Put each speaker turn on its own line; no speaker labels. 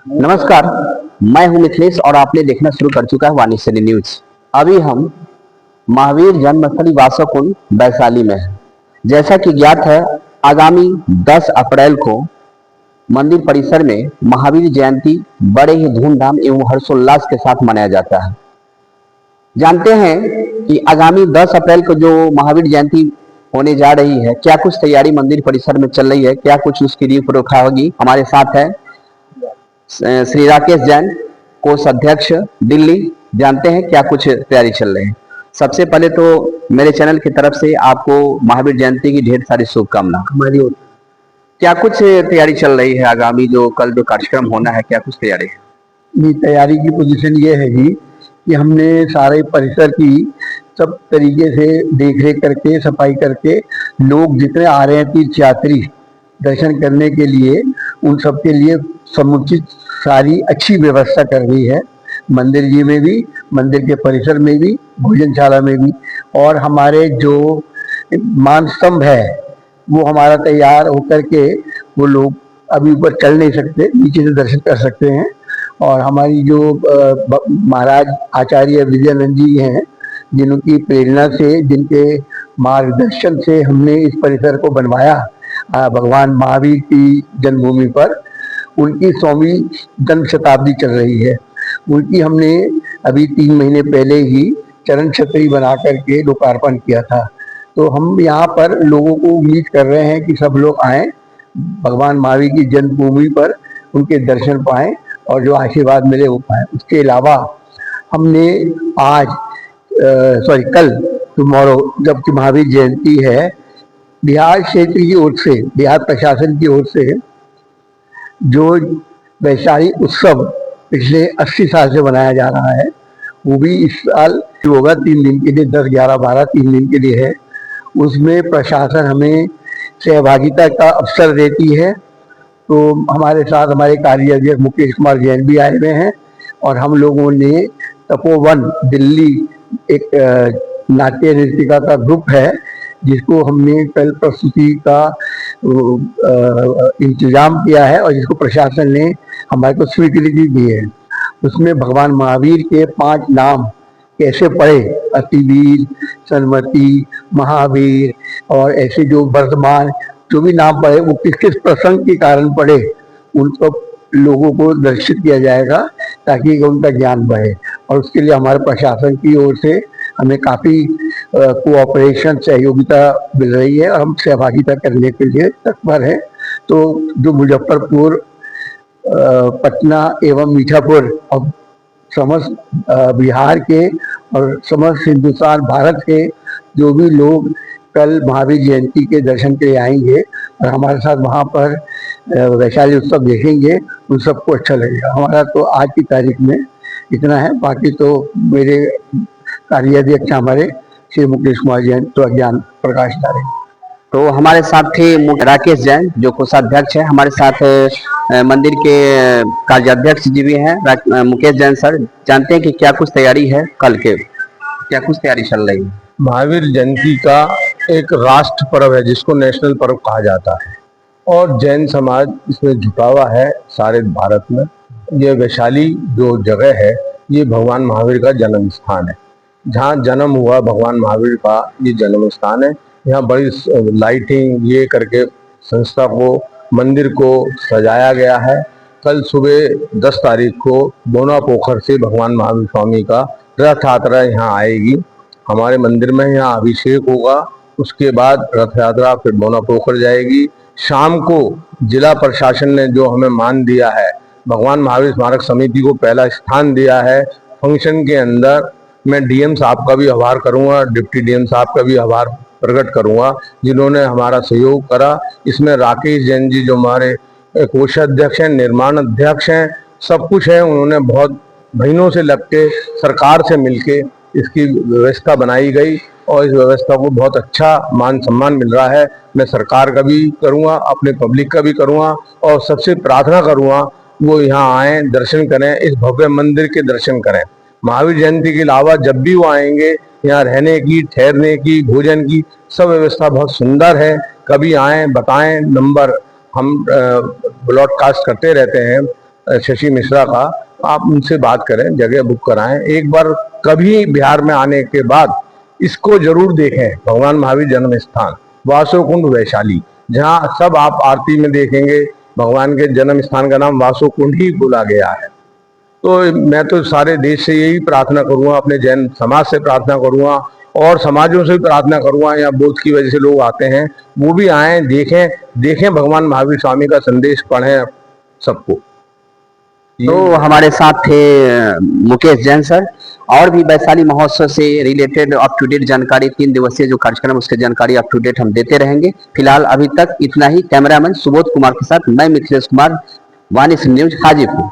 नमस्कार। मैं हूं मिथिलेश और आपने देखना शुरू कर चुका है वाणी सनी न्यूज। अभी हम महावीर जन्मस्थली वासकुंड वैशाली में हैं। जैसा कि ज्ञात है, आगामी 10 अप्रैल को मंदिर परिसर में महावीर जयंती बड़े ही धूमधाम एवं हर्षोल्लास के साथ मनाया जाता है। जानते हैं कि आगामी 10 अप्रैल को जो महावीर जयंती होने जा रही है, क्या कुछ तैयारी मंदिर परिसर में चल रही है, क्या कुछ उसकी रूपरेखा होगी। हमारे साथ है श्री राकेश जैन, कोष अध्यक्ष दिल्ली। जानते हैं क्या कुछ तैयारी चल रही है। सबसे पहले तो मेरे चैनल की तरफ से आपको महावीर जयंती की ढेर सारी शुभकामना हमारी ओर। क्या कुछ तैयारी चल रही है, आगामी जो कल जो कार्यक्रम होना है, क्या कुछ तैयारी है।
ये तैयारी की पोजीशन ये है जी कि हमने सारे परिसर की सब तरीके से देख रेख करके सफाई करके लोग जितने आ रहे हैं तीर्थ यात्री दर्शन करने के लिए, उन सब के लिए समुचित सारी अच्छी व्यवस्था कर दी है। मंदिर जी में भी, मंदिर के परिसर में भी, भोजनशाला में भी। और हमारे जो मान स्तंभ है वो हमारा तैयार होकर के, वो लोग अभी ऊपर चल नहीं सकते, नीचे से दर्शन कर सकते हैं। और हमारी जो महाराज आचार्य विजयानंद जी हैं, जिनकी प्रेरणा से, जिनके मार्गदर्शन से हमने इस परिसर को बनवाया भगवान महावीर की जन्मभूमि पर, उनकी 100वीं जन्म शताब्दी चल रही है। उनकी हमने अभी 3 महीने पहले ही चरण छतरी बना करके लोकार्पण किया था। तो हम यहाँ पर लोगों को उम्मीद कर रहे हैं कि सब लोग आएँ, भगवान महावीर की जन्मभूमि पर उनके दर्शन पाएँ और जो आशीर्वाद मिले वो पाएँ। उसके अलावा हमने आज कल टुमारो, जबकि महावीर जयंती है, बिहार क्षेत्र की ओर से, बिहार प्रशासन की ओर से जो वैशाली उत्सव पिछले 80 साल से बनाया जा रहा है, वो भी इस साल होगा 3 दिन के लिए, 10, 11, 12 3 दिन के लिए है। उसमें प्रशासन हमें सहभागिता का अवसर देती है। तो हमारे साथ हमारे कार्याध्यक्ष मुकेश कुमार जैन भी आए हुए हैं और हम लोगों ने तपोवन दिल्ली एक नाट्य नृत्यिका का ग्रुप है, जिसको हमने कल प्रस्तुति का इंतजाम किया है और जिसको प्रशासन ने हमारे को स्वीकृति दी है। उसमें भगवान महावीर के 5 नाम कैसे पढ़े, अतिवीर, सन्मति, महावीर, और ऐसे जो वर्तमान जो भी नाम पढ़े वो किस किस प्रसंग के कारण पढ़े, उन सब लोगों को दर्शित किया जाएगा ताकि उनका ज्ञान बढ़े। और उसके लिए हमारे प्रशासन की ओर से हमें काफ़ी कोऑपरेशन, सहयोगिता मिल रही है और हम सहभागिता करने के लिए तत्पर हैं। तो जो मुजफ्फरपुर, पटना एवं मीठापुर और समस्त बिहार के और समस्त हिंदुस्तान भारत के जो भी लोग कल महावीर जयंती के दर्शन के लिए आएंगे और हमारे साथ वहाँ पर वैशाली उत्सव देखेंगे, उन सबको अच्छा लगेगा। हमारा तो आज की तारीख में इतना है। बाकी तो मेरे कार्याध्यक्ष हमारे श्री मुकेश कुमार जैन तो ज्ञान प्रकाश डालेंगे।
तो हमारे साथ थे राकेश जैन जो कोषाध्यक्ष है। हमारे साथ मंदिर के कार्याध्यक्ष जी भी हैं मुकेश जैन सर। जानते हैं कि क्या कुछ तैयारी है, कल के क्या कुछ तैयारी चल रही है।
महावीर जयंती का एक राष्ट्र पर्व है जिसको नेशनल पर्व कहा जाता है और जैन समाज इसमें जुटा हुआ है सारे भारत में। ये वैशाली जो जगह है, ये भगवान महावीर का जन्म स्थान है। जहाँ जन्म हुआ भगवान महावीर का, ये जन्म स्थान है। यहाँ बड़ी लाइटिंग ये करके संस्था को, मंदिर को सजाया गया है। कल सुबह 10 तारीख को बोना पोखर से भगवान महावीर स्वामी का रथ यात्रा यहाँ आएगी। हमारे मंदिर में यहाँ अभिषेक होगा, उसके बाद रथ यात्रा फिर बोना पोखर जाएगी। शाम को जिला प्रशासन ने जो हमें मान दिया है, भगवान महावीर स्मारक समिति को पहला स्थान दिया है फंक्शन के अंदर। मैं डीएम साहब का भी आभार करूंगा, डिप्टी डीएम साहब का भी आभार प्रकट करूंगा जिन्होंने हमारा सहयोग करा। इसमें राकेश जैन जी जो हमारे कोषाध्यक्ष हैं, निर्माण अध्यक्ष हैं, सब कुछ है। उन्होंने बहुत महीनों से लग के सरकार से मिलके इसकी व्यवस्था बनाई गई और इस व्यवस्था को बहुत अच्छा मान सम्मान मिल रहा है। मैं सरकार का भी करूँगा, अपने पब्लिक का भी करूँगा और सबसे प्रार्थना करूँगा वो यहाँ आएँ, दर्शन करें, इस भव्य मंदिर के दर्शन करें। महावीर जयंती के अलावा जब भी वो आएंगे, यहाँ रहने की, ठहरने की, भोजन की सब व्यवस्था बहुत सुंदर है। कभी आएँ, बताएं, नंबर हम ब्रॉडकास्ट करते रहते हैं। शशि मिश्रा का, आप उनसे बात करें, जगह बुक कराएं। एक बार कभी बिहार में आने के बाद इसको जरूर देखें, भगवान महावीर जन्म स्थान वासोकुंड वैशाली, जहाँ सब आप आरती में देखेंगे भगवान के जन्म स्थान का नाम वासोकुंड ही बोला गया है। तो मैं तो सारे देश से यही प्रार्थना करूंगा, अपने जैन समाज से प्रार्थना करूंगा और समाजों से भी प्रार्थना करूंगा, या बोध की वजह से लोग आते हैं वो भी आए, देखें भगवान महावीर स्वामी का संदेश, पढ़ें सबको।
तो हमारे साथ थे मुकेश जैन सर। और भी वैशाली महोत्सव से रिलेटेड अप टू डेट जानकारी, 3 दिवसीय जो कार्यक्रम उसके जानकारी अप टू डेट हम देते रहेंगे। फिलहाल अभी तक इतना ही। कैमरामैन सुबोध कुमार के साथ मैं मिथिलेश कुमार, वाणी न्यूज हाजीपुर।